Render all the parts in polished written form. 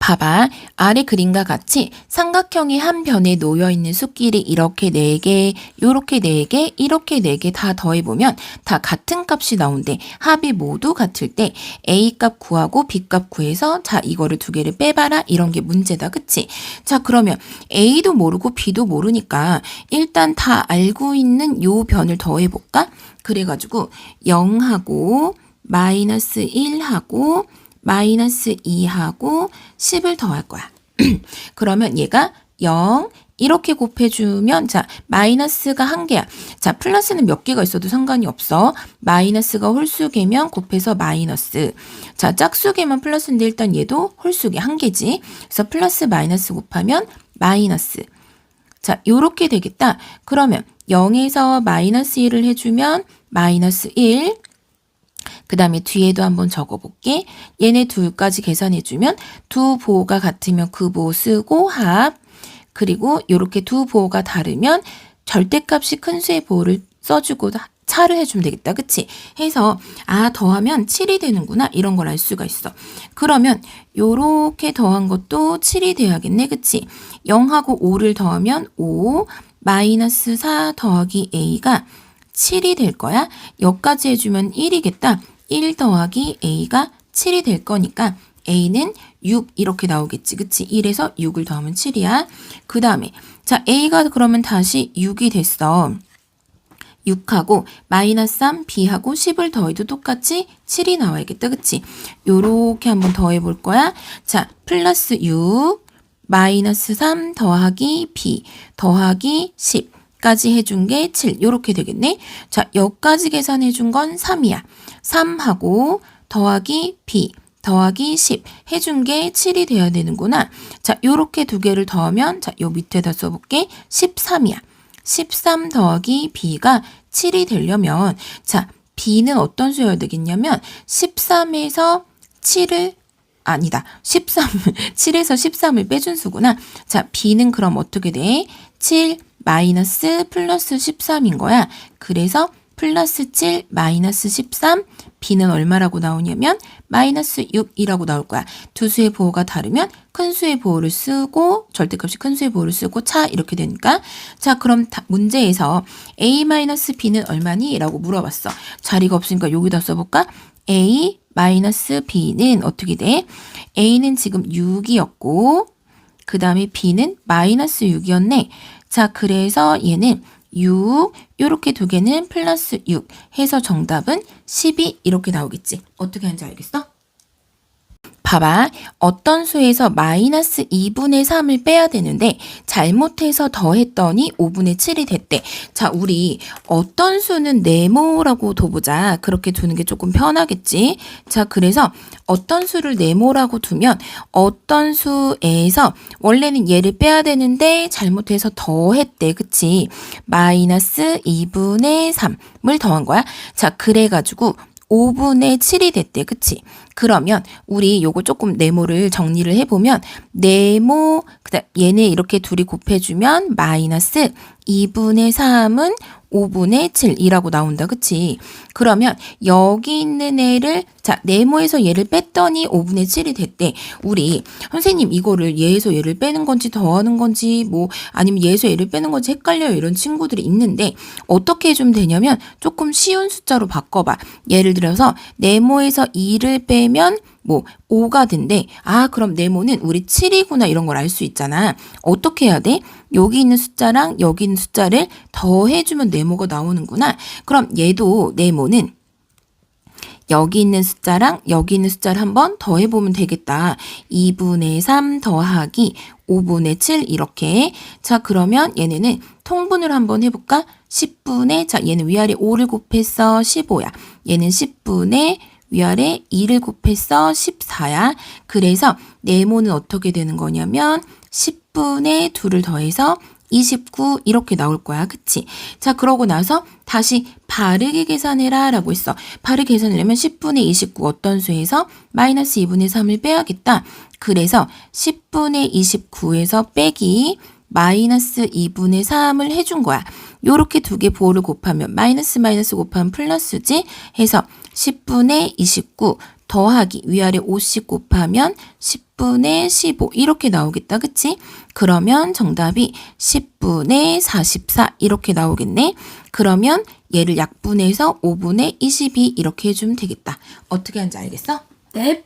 봐봐. 아래 그림과 같이 삼각형이 한 변에 놓여있는 숫끼리 이렇게 4개, 요렇게 4개, 이렇게 4개 다 더해보면 다 같은 값이 나온대. 합이 모두 같을 때 A값 구하고 B값 구해서 자 이거를 2개를 빼봐라. 이런 게 문제다. 그치? 자 그러면 A도 모르고 B도 모르니까 일단 다 알고 있는 요 변을 더해볼까? 그래가지고 0하고 마이너스 1하고 마이너스 2하고 10을 더할 거야. 그러면 얘가 0 이렇게 곱해주면 자 마이너스가 1개야. 자 플러스는 몇 개가 있어도 상관이 없어. 마이너스가 홀수개면 곱해서 마이너스. 자 짝수개면 플러스인데 일단 얘도 홀수개 1개지. 그래서 플러스 마이너스 곱하면 마이너스. 자 요렇게 되겠다. 그러면 0에서 마이너스 1을 해주면 마이너스 1. 그 다음에 뒤에도 한번 적어볼게. 얘네 둘까지 계산해주면 두 보호가 같으면 그 보호 쓰고 합. 그리고 이렇게 두 보호가 다르면 절대값이 큰 수의 보호를 써주고 차를 해주면 되겠다. 그치? 해서 아 더하면 7이 되는구나. 이런 걸 알 수가 있어. 그러면 요렇게 더한 것도 7이 돼야겠네. 그치? 0하고 5를 더하면 5 마이너스 4 더하기 A가 7이 될 거야. 여기까지 해주면 1이겠다. 1 더하기 A가 7이 될 거니까 A는 6 이렇게 나오겠지. 그치? 1에서 6을 더하면 7이야. 그 다음에 자 A가 그러면 다시 6이 됐어. 6하고 마이너스 3, B하고 10을 더해도 똑같이 7이 나와야겠다. 그치? 요렇게 한번 더해 볼 거야. 자 플러스 6 마이너스 3 더하기 B 더하기 10 까지 해준 게 7 요렇게 되겠네. 자 여기까지 계산해 준 건 3이야. 3하고 더하기 B 더하기 10 해준 게 7이 돼야 되는구나. 자 요렇게 두 개를 더하면 자 요 밑에다 써볼게. 13이야. 13 더하기 B가 7이 되려면 자 B는 어떤 수여야 되겠냐면 13에서 7을 아니다. 7에서 13을 빼준 수구나. 자 B는 그럼 어떻게 돼? 7 마이너스 플러스 13인 거야. 그래서 플러스 7 마이너스 13 B는 얼마라고 나오냐면 마이너스 6이라고 나올 거야. 두 수의 보호가 다르면 큰 수의 보호를 쓰고 절대값이 큰 수의 보호를 쓰고 차 이렇게 되니까 자 그럼 문제에서 A 마이너스 B는 얼마니? 라고 물어봤어. 자리가 없으니까 여기다 써볼까? A 마이너스 B는 어떻게 돼? A는 지금 6이었고 그 다음에 B는 마이너스 6이었네. 자, 그래서 얘는 6, 요렇게 두 개는 플러스 6 해서 정답은 12 이렇게 나오겠지. 어떻게 하는지 알겠어? 봐봐. 어떤 수에서 마이너스 2분의 3을 빼야 되는데 잘못해서 더했더니 5분의 7이 됐대. 자, 우리 어떤 수는 네모라고 둬보자. 그렇게 두는 게 조금 편하겠지. 자, 그래서 어떤 수를 네모라고 두면 어떤 수에서 원래는 얘를 빼야 되는데 잘못해서 더했대. 그치? 마이너스 2분의 3을 더한 거야. 자, 그래가지고 5분의 7이 됐대. 그치? 그러면 우리 요거 조금 네모를 정리를 해보면 네모 그다음 얘네 이렇게 둘이 곱해주면 마이너스 2분의 3은 5분의 7이라고 나온다. 그치? 그러면 여기 있는 애를 자 네모에서 얘를 뺐더니 5분의 7이 됐대. 우리 선생님 이거를 얘에서 얘를 빼는 건지 더하는 건지 뭐 아니면 얘에서 얘를 빼는 건지 헷갈려요. 이런 친구들이 있는데 어떻게 해주면 되냐면 조금 쉬운 숫자로 바꿔봐. 예를 들어서 네모에서 2를 빼면 뭐 5가 된대. 아 그럼 네모는 우리 7이구나 이런 걸 알 수 있잖아. 어떻게 해야 돼? 여기 있는 숫자랑 여기 있는 숫자를 더해주면 네모가 나오는구나. 그럼 얘도 네모는 여기 있는 숫자랑 여기 있는 숫자를 한번 더해보면 되겠다. 2분의 3 더하기 5분의 7 이렇게. 자 그러면 얘네는 통분을 한번 해볼까? 10분의 자 얘는 위아래 5를 곱해서 15야. 얘는 10분의 위아래 2를 곱해서 14야. 그래서 네모는 어떻게 되는 거냐면 10분의 2를 더해서 29 이렇게 나올 거야. 그치? 자 그러고 나서 다시 바르게 계산해라 라고 했어. 바르게 계산하려면 10분의 29 어떤 수에서 마이너스 2분의 3을 빼야겠다. 그래서 10분의 29에서 빼기 마이너스 2분의 3을 해준 거야. 요렇게 두 개 보호를 곱하면 마이너스 곱하면 플러스지 해서 10분의 29 더하기 위아래 50 곱하면 10분의 15 이렇게 나오겠다. 그치? 그러면 정답이 10분의 44 이렇게 나오겠네. 그러면 얘를 약분해서 5분의 22 이렇게 해주면 되겠다. 어떻게 하는지 알겠어? 네.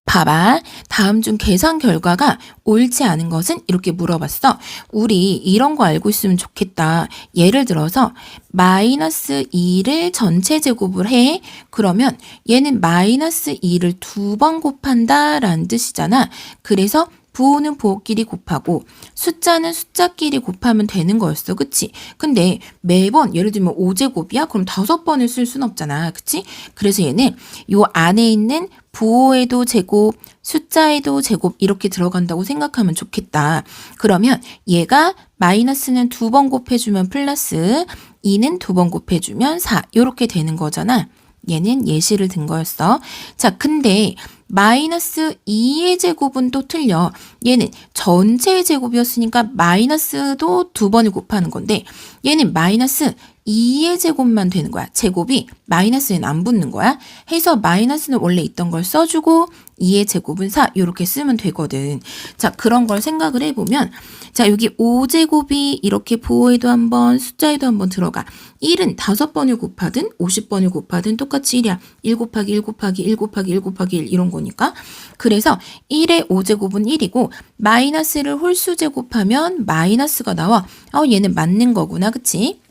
봐봐. 다음 중 계산 결과가 옳지 않은 것은 이렇게 물어봤어. 우리 이런 거 알고 있으면 좋겠다. 예를 들어서 마이너스 2를 전체 제곱을 해. 그러면 얘는 마이너스 2를 2번 곱한다 라는 뜻이잖아. 그래서 부호는 부호끼리 곱하고 숫자는 숫자끼리 곱하면 되는 거였어. 그치? 근데 매번 예를 들면 5제곱이야? 그럼 5번을 쓸 순 없잖아. 그치? 그래서 얘는 요 안에 있는 부호에도 제곱, 숫자에도 제곱 이렇게 들어간다고 생각하면 좋겠다. 그러면 얘가 마이너스는 2번 곱해주면 플러스 2는 2번 곱해주면 4 이렇게 되는 거잖아. 얘는 예시를 든 거였어. 자, 근데 마이너스 2의 제곱은 또 틀려. 얘는 전체의 제곱이었으니까 마이너스도 2번을 곱하는 건데 얘는 마이너스 2의 제곱만 되는 거야. 제곱이 마이너스에는 안 붙는 거야. 해서 마이너스는 원래 있던 걸 써주고 2의 제곱은 4 이렇게 쓰면 되거든. 자, 그런 걸 생각을 해보면 자, 여기 5제곱이 이렇게 부호에도 한번 숫자에도 한번 들어가. 1은 5번을 곱하든 50번을 곱하든 똑같이 1이야. 1 곱하기 1 곱하기 1 곱하기 1 곱하기 1 이런 거니까. 그래서 1의 5제곱은 1이고 마이너스를 홀수 제곱하면 마이너스가 나와. 얘는 맞는 거구나. 그치?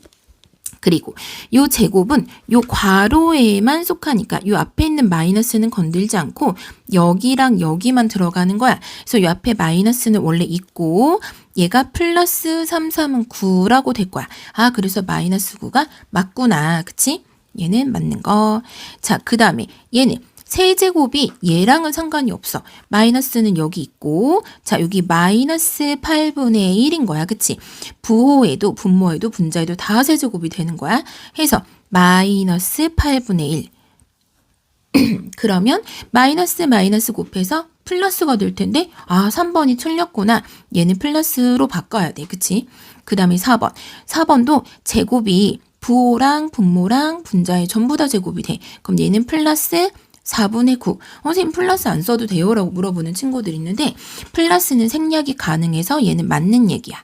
그리고 요 제곱은 요 괄호에만 속하니까 요 앞에 있는 마이너스는 건들지 않고 여기랑 여기만 들어가는 거야. 그래서 요 앞에 마이너스는 원래 있고 얘가 플러스 3, 3은 9라고 될 거야. 아, 그래서 마이너스 9가 맞구나. 그치? 얘는 맞는 거. 자, 그 다음에 얘는 세제곱이 얘랑은 상관이 없어. 마이너스는 여기 있고 자, 여기 마이너스 8분의 1인 거야. 그치? 부호에도 분모에도 분자에도 다 세제곱이 되는 거야. 해서 마이너스 8분의 1. 그러면 마이너스 마이너스 곱해서 플러스가 될 텐데 3번이 틀렸구나. 얘는 플러스로 바꿔야 돼. 그치? 그 다음에 4번. 4번도 제곱이 부호랑 분모랑 분자에 전부 다 제곱이 돼. 그럼 얘는 플러스 4분의 9. 선생님 플러스 안 써도 돼요? 라고 물어보는 친구들 있는데 플러스는 생략이 가능해서 얘는 맞는 얘기야.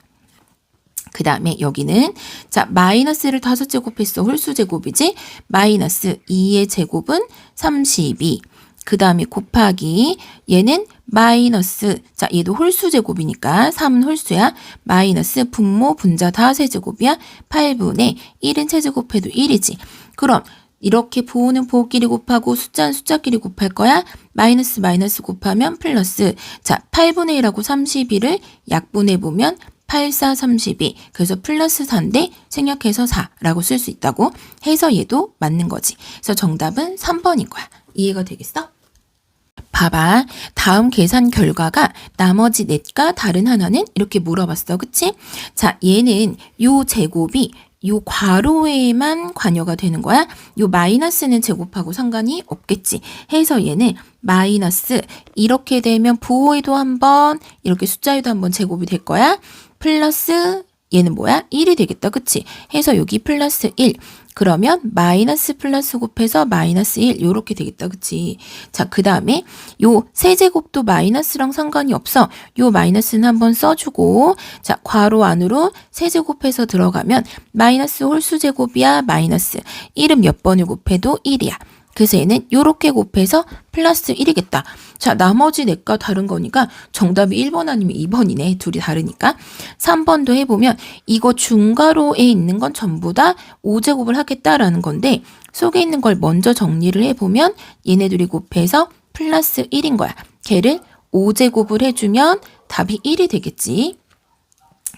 그 다음에 여기는 자 마이너스를 5제곱했어. 홀수 제곱이지. 마이너스 2의 제곱은 32. 그 다음에 곱하기 얘는 마이너스 자 얘도 홀수 제곱이니까 3은 홀수야. 마이너스 분모 분자 다 세제곱이야. 8분의 1은 세제곱해도 1이지. 그럼 이렇게 부호는 부호끼리 곱하고 숫자는 숫자끼리 곱할 거야. 마이너스 마이너스 곱하면 플러스. 자, 8분의 1하고 32를 약분해보면 8, 4, 32. 그래서 플러스 4인데 생략해서 4라고 쓸 수 있다고 해서 얘도 맞는 거지. 그래서 정답은 3번인 거야. 이해가 되겠어? 봐봐. 다음 계산 결과가 나머지 넷과 다른 하나는 이렇게 물어봤어. 그치? 자, 얘는 요 제곱이 요 괄호에만 관여가 되는 거야. 요 마이너스는 제곱하고 상관이 없겠지. 해서 얘는 마이너스 이렇게 되면 부호에도 한번 이렇게 숫자에도 한번 제곱이 될 거야. 플러스 얘는 뭐야? 1이 되겠다. 그치? 해서 여기 플러스 1. 그러면 마이너스 플러스 곱해서 마이너스 1 요렇게 되겠다. 그치? 자, 그 다음에 요 세제곱도 마이너스랑 상관이 없어. 요 마이너스는 한번 써주고 자, 괄호 안으로 세제곱해서 들어가면 마이너스 홀수 제곱이야. 마이너스 1은 몇 번을 곱해도 1이야. 그래서 얘는 요렇게 곱해서 플러스 1이겠다. 자, 나머지 넷과 다른 거니까 정답이 1번 아니면 2번이네. 둘이 다르니까. 3번도 해보면 이거 중괄호에 있는 건 전부 다 5제곱을 하겠다라는 건데 속에 있는 걸 먼저 정리를 해보면 얘네 둘이 곱해서 플러스 1인 거야. 걔를 5제곱을 해주면 답이 1이 되겠지.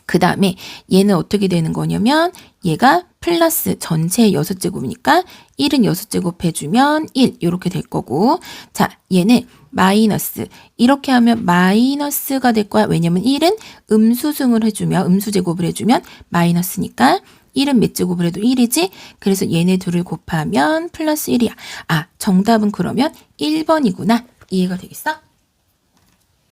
그 다음에 얘는 어떻게 되는 거냐면 얘가 플러스 전체 6제곱이니까 1은 6제곱 해주면 1 이렇게 될 거고 자 얘는 마이너스 이렇게 하면 마이너스가 될 거야. 왜냐면 1은 음수승을 해주면 음수제곱을 해주면 마이너스니까 1은 몇 제곱을 해도 1이지. 그래서 얘네 둘을 곱하면 플러스 1이야. 아 정답은 그러면 1번이구나. 이해가 되겠어?